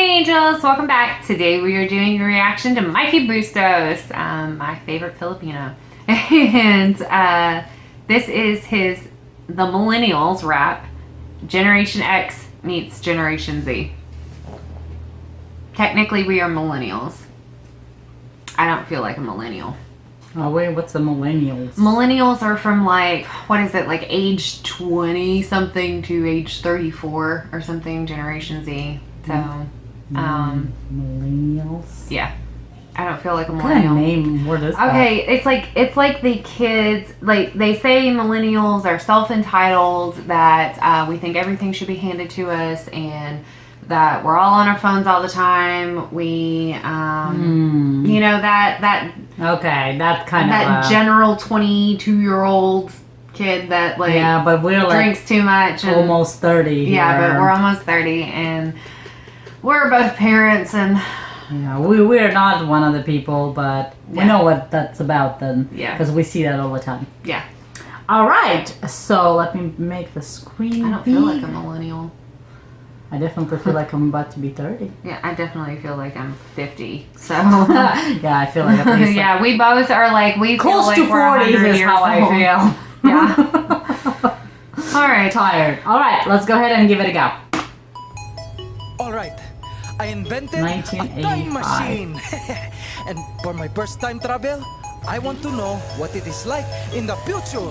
Hey Angels, welcome back. Today we are doing a reaction to Mikey Bustos, my favorite Filipino. And this is the Millennials rap, Generation X meets Generation Z. Technically we are Millennials. I don't feel like a millennial. Oh wait, what's the Millennials? Millennials are from like age 20 something to age 34 or something, Generation Z. So, Millennials? Yeah. I don't feel like a What millennial. kind of name word is that? Okay, it's like the kids, like they say millennials are self-entitled, that we think everything should be handed to us, and that we're all on our phones all the time. We, you know, that Okay, that kind that of general 22-year-old kid that like yeah, but we're like drinks too much and, almost 30 yeah, here. but we're almost 30 and we're both parents and yeah, we're not one of the people, but we know what that's about then. Yeah, because we see that all the time. Yeah. All right, so let me make the screen. I don't feel like a millennial. I definitely feel like I'm about to be 30. Yeah, I definitely feel like I'm 50. So yeah, I feel like at least yeah, we both are like close feel like to 40 is how I feel. Yeah. All right. Tired. All right, let's go ahead and give it a go. All right, I invented a 1985. time machine. And for my first time travel, I want to know what it is like in the future.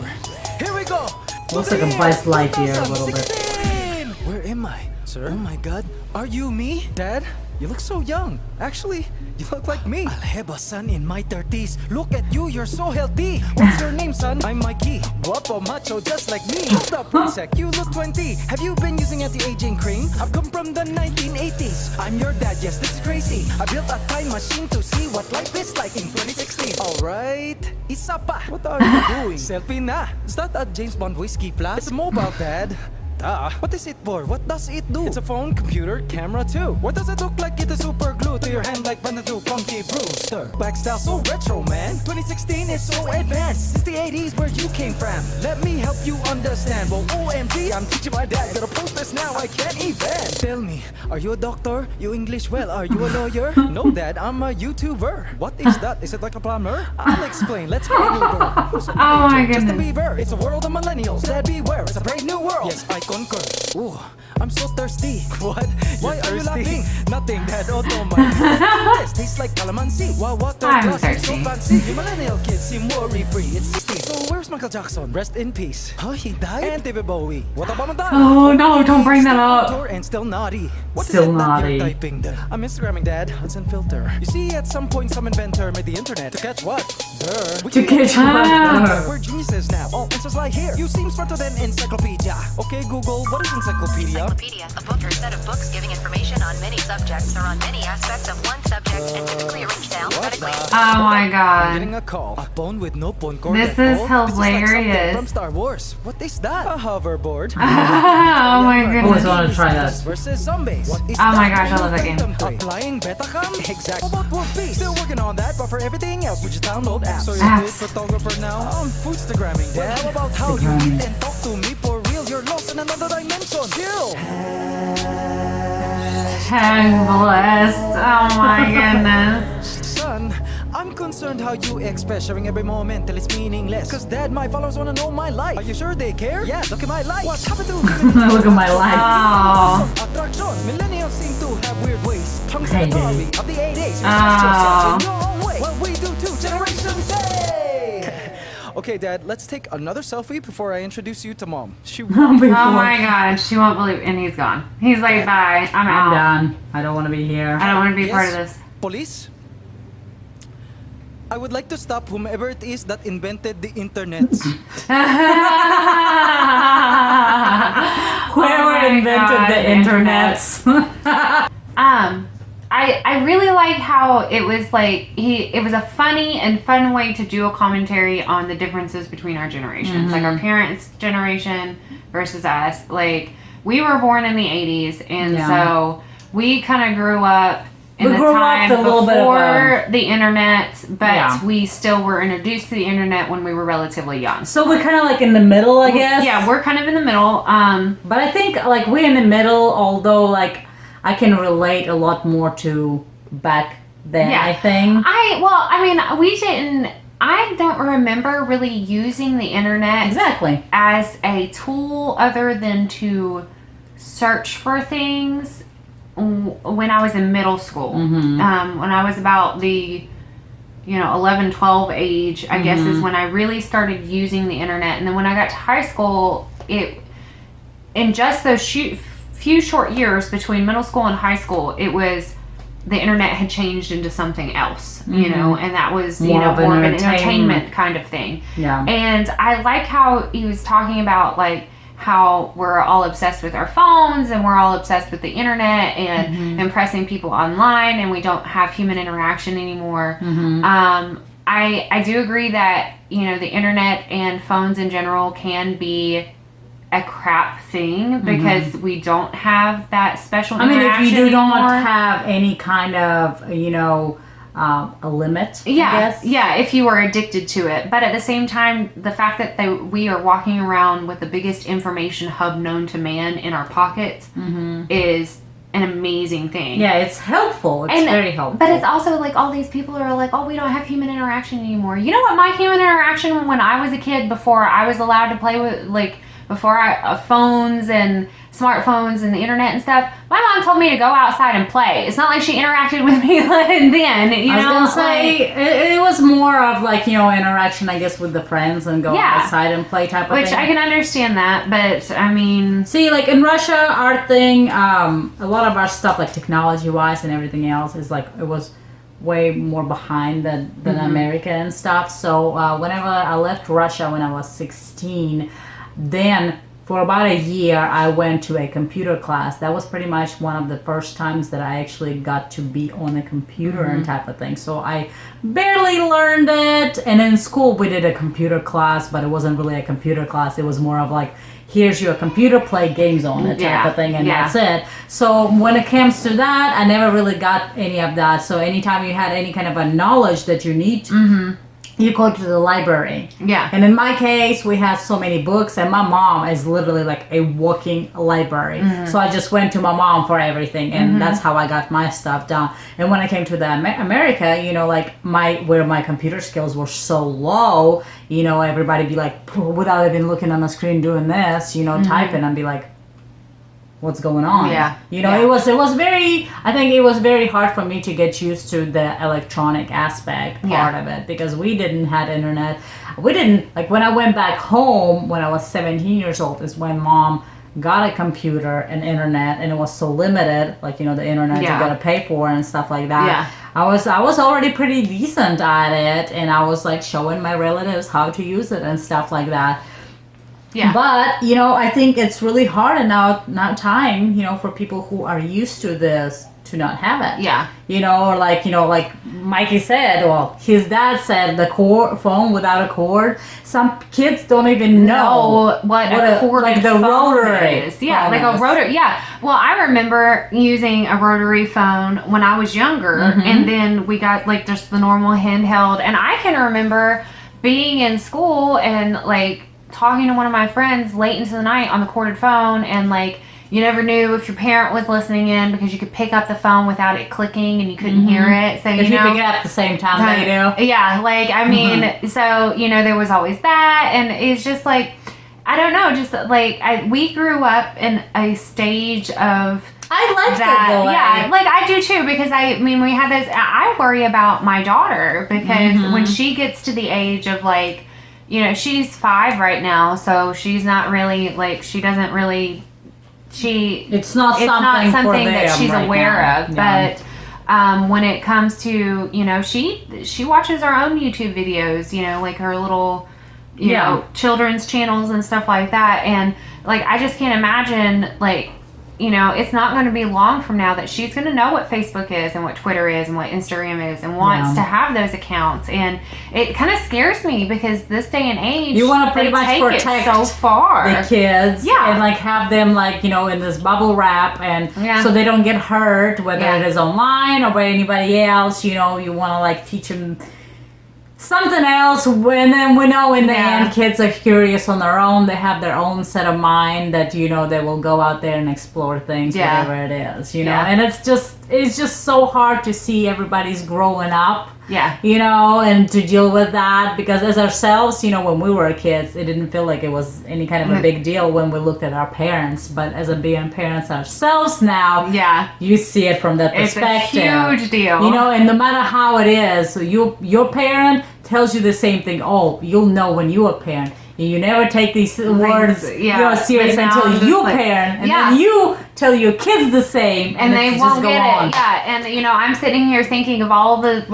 Here we go. Looks like a Buzz Lightyear a little bit. 2016. Where am I? Sir? Oh my god, are you me? Dad, you look so young. Actually, you look like me. I'll have a son in my 30s. Look at you, you're so healthy. What's your name, son? I'm Mikey. Guapo, macho, just like me. Hold up, one sec, you look 20. Have you been using anti-aging cream? I've come from the 1980s. I'm your dad, yes, this is crazy. I built a time machine to see what life is like in 2016. Alright, isa pa. What are you doing? Selfie na. Is that a James Bond whiskey flask? It's a mobile, Dad. What is it for? What does it do? It's a phone, computer, camera too. What does it look like? It's a super glue to your hand like Banadu Funky Brewster. Back style so retro, man. 2016 is so advanced. Since the 80s where you came from. Let me help you understand. Well, OMG, I'm teaching my dad. Gotta post this now, I can't even. Tell me, are you a doctor? You English well? Are you a lawyer? No, Dad, I'm a YouTuber. What is that? Is it like a plumber? I'll explain. Let's go Uber. Oh my Just a goodness. beaver. It's a world of millennials. Dad, beware. It's a brave new world. Yes, I concur. Ooh, I'm so thirsty. What? Why are you laughing? Nothing, Dad. This tastes like calamansi. Wow, water I'm glass is so thirsty. fancy. You millennial kids seem worry-free. It's 60. So where's Michael Jackson? Rest in peace. Huh? He died? And David Bowie. What about Madonna? Oh no, don't bring that up. Still and still naughty. What Still is it naughty. that you're typing then? I'm Instagramming, Dad. Hudson filter. You see, at some point, some inventor made the internet to catch what? To catch what? We're geniuses now. All answers lie here. You seem smarter than encyclopedia. Okay, Google, what is encyclopedia? Encyclopedia, a book or set of books giving information on many subjects or on many aspects of one subject and typically arranged alphabetically. Oh my I'm god. getting a call. A phone with no phone cord. This at is all? This is like something hilarious. from Star Wars. What is that? A hoverboard. Oh my I always goodness. wanted to try that. Versus zombies. What is Oh my that? gosh, I love that game. Applying Betacam? Exactly. How about One Piece? Still working on that, but for everything else, we just download apps. So you're a good Apps. photographer now? I'm foodstagramming, Dad. How about how you eat and talk to me for real? You're lost in another dimension. Chill. I'm blessed. Oh my goodness. Son, I'm concerned how you express sharing every moment till it's meaningless. Cause Dad, my followers wanna know my life. Are you sure they care? Yeah, look at my life. What happened to Look at my life. Oh. Attraction. Millennials seem to have weird ways. Tongues Hey, and baby. of the 80s. You Oh. yourself in your own way. Well, we do too. Generation Z. Okay, Dad, let's take another selfie before I introduce you to Mom. She Oh my god, she won't believe, and he's gone. He's like, bye, I'm I'm out. done. I don't want to be here. I don't want to be part of Yes, this. Police? I would like to stop whomever it is that invented the internet. Whoever Oh my invented God, the internet. I really like how it was like it was a funny and fun way to do a commentary on the differences between our generations, like our parents' generation versus us. Like we were born in the 80s, and so we kind of grew up in We the grew up time with a little bit of before the internet, but Yeah. we still were introduced to the internet when we were relatively young. So we're kind of like in the middle, I guess. Yeah, we're kind of in the middle. But I think like we're in the middle, although like I can relate a lot more to back then, I think. I don't remember really using the internet Exactly. as a tool other than to search for things when I was in middle school. When I was about the 11, 12 age, I guess, is when I really started using the internet. And then when I got to high school, in just those few short years between middle school and high school, it was the internet had changed into something else, and that was more of an entertainment kind of thing. Yeah. And I like how he was talking about like how we're all obsessed with our phones and we're all obsessed with the internet and impressing people online, and we don't have human interaction anymore. I do agree that the internet and phones in general can be a crap thing because we don't have that special interaction if you do anymore. not have any kind of a limit, I guess. Yeah, if you are addicted to it. But at the same time, the fact that we are walking around with the biggest information hub known to man in our pockets is an amazing thing. Yeah, it's helpful. It's very helpful. But it's also like all these people are like, oh, we don't have human interaction anymore. You know what? My human interaction when I was a kid, before I was allowed to play with phones and smartphones and the internet and stuff, my mom told me to go outside and play. It's not like she interacted with me then. I was gonna say it was more of like interaction, I guess, with the friends and go outside and play type of which thing. I can understand that, but I mean, see, like in Russia, our thing, a lot of our stuff, like technology wise and everything else, is like it was way more behind than America and stuff. So whenever I left Russia when I was 16. Then for about a year I went to a computer class. That was pretty much one of the first times that I actually got to be on a computer and type of thing. So I barely learned it. And in school we did a computer class, but it wasn't really a computer class. It was more of like, here's your computer, play games on it type of thing, and that's it. So when it comes to that, I never really got any of that. So anytime you had any kind of a knowledge that you need you go to the library. Yeah. And in my case, we had so many books, and my mom is literally like a walking library. So I just went to my mom for everything, and that's how I got my stuff done. And when I came to the America, like where my computer skills were so low, everybody be like, without even looking on the screen doing this, typing, and be like, what's going on? It was very, I think it was very hard for me to get used to the electronic aspect part of it, because we didn't have internet. We didn't, like when I went back home when I was 17 years old is when mom got a computer and internet, and it was so limited, like the internet you gotta pay for and stuff like that. I was already pretty decent at it, and I was like showing my relatives how to use it and stuff like that. Yeah. But, I think it's really hard and now time, for people who are used to this to not have it. Yeah. Or like Mikey said, well, his dad said the phone without a cord. Some kids don't even know what a cord like the rotary is. Yeah, like a rotary. Yeah. Well, I remember using a rotary phone when I was younger, and then we got like just the normal handheld. And I can remember being in school and like talking to one of my friends late into the night on the corded phone, and like you never knew if your parent was listening in because you could pick up the phone without it clicking and you couldn't hear it. So if you pick it up at the same time they do. Yeah, like I mean, so there was always that, and it's just like I don't know, just like we grew up in a stage of I like that. Yeah, like I do too, because I mean we had this. I worry about my daughter because when she gets to the age of like. She's 5 right now, so she's not really like it's not something that she's aware of. But when it comes to she watches her own YouTube videos, like her little children's channels and stuff like that, and like I just can't imagine like it's not going to be long from now that she's going to know what Facebook is and what Twitter is and what Instagram is and wants to have those accounts. And it kind of scares me because this day and age, you want to pretty much protect so far the kids and like have them like, in this bubble wrap and so they don't get hurt, whether it is online or by anybody else, you want to like teach them something else. And then we know in the Yeah. end, kids are curious on their own. They have their own set of mind that, you know, they will go out there and explore things, Yeah. whatever it is, you know. Yeah. And it's just so hard to see everybody's growing up. Yeah. You know, and to deal with that, because as ourselves, you know, when we were kids, it didn't feel like it was any kind of a big deal when we looked at our parents. But as a being parents ourselves now, Yeah. you see it from that It's perspective. a huge deal. You know, and no matter how it is, your parent tells you the same thing. Oh, you'll know when you're a parent. You never take these words yeah. serious But now I'm until just you like- parent, and Yeah. then you tell your kids the same, and they it's won't just go get on. it. Yeah, and you know, I'm sitting here thinking of all the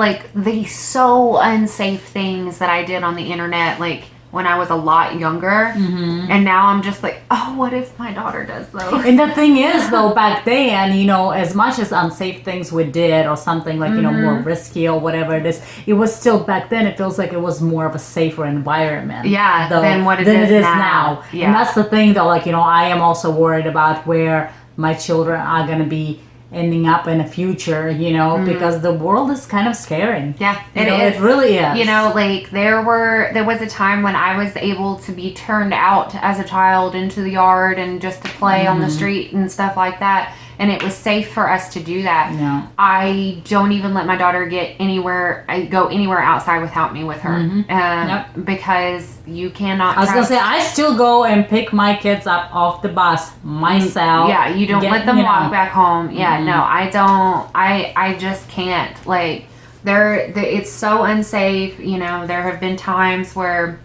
so unsafe things that I did on the internet, like when I was a lot younger, and now I'm just like, oh, what if my daughter does those? And the thing is, though, back then, you know, as much as unsafe things we did or something like, you know, more risky or whatever it is, it was still back then, it feels like it was more of a safer environment. Yeah, though, than what it than is it is now. now. Yeah. And that's the thing, though, like, you know, I am also worried about where my children are going to be ending up in the future, you know, because the world is kind of scary. Yeah, You know, it really is. You know, like there was a time when I was able to be turned out as a child into the yard and just to play on the street and stuff like that. And it was safe for us to do that. Yeah. I don't even let my daughter go anywhere outside without me with her. Yep. Because you cannot I was going to trust- say, I still go and pick my kids up off the bus myself. Yeah, you don't let them you know. walk back home. Yeah, no, I don't. I just can't. Like, it's so unsafe. You know, there have been times where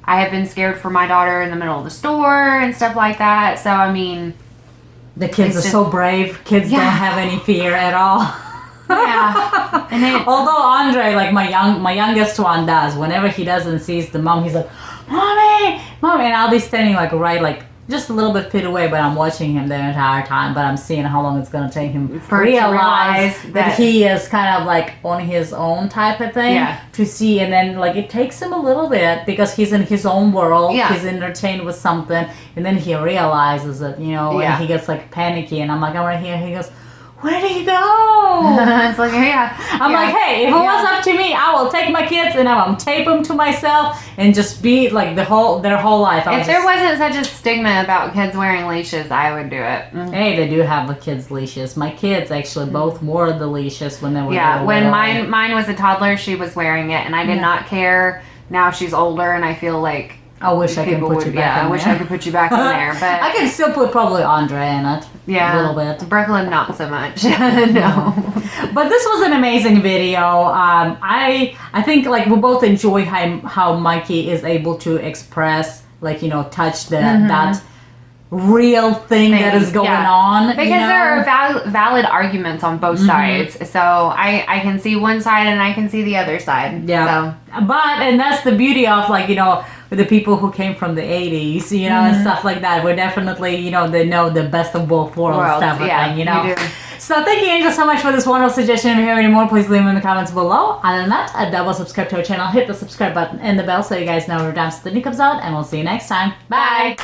I have been scared for my daughter in the middle of the store and stuff like that. So, I mean, The kids It's are just- so brave. Kids Yeah. don't have any fear at all. yeah. And it, Although Andre, like my youngest one does, whenever he doesn't sees the mom, he's like, "Mommy, mommy," and I'll be standing like just a little bit feet away, but I'm watching him the entire time. But I'm seeing how long it's gonna take him to For it to realize realize that that- he is kind of like on his own type of thing. Yeah. To see, and then like it takes him a little bit because he's in his own world. Yeah. He's entertained with something, and then he realizes that, you know, Yeah. and he gets like panicky, and I'm like, I'm right here. He goes, "Where did he go?" it's like, yeah. I'm Yeah. like, hey, if it was Yeah. up to me, I will take my kids and I will tape them to myself and just be like their whole life. If there wasn't such a stigma about kids wearing leashes, I would do it. Hey, they do have the kids' leashes. My kids actually both wore the leashes when they were Yeah, little. when mine was a toddler, she was wearing it, and I did not care. Now she's older, and I feel like I wish I could people put would. you back in I wish there. I could put you back in there, but I can still put probably Andre in it. yeah, A little bit. Brooklyn, not so much. No. But this was an amazing video. I think like we both enjoy how Mikey is able to express, like, you know, touch that real thing that is going Yeah. on. Because you know? there are valid arguments on both sides, so I can see one side and I can see the other side. Yeah. And that's the beauty of, like, you know, with the people who came from the 80s, you know, and stuff like that. We're definitely, you know, they know the best of both worlds type of thing, you know. we do. So thank you, Angel, so much for this wonderful suggestion. If you have any more, please leave them in the comments below. Other than that, double subscribe to our channel, hit the subscribe button and the bell so you guys know every time the new comes out, and we'll see you next time. Bye!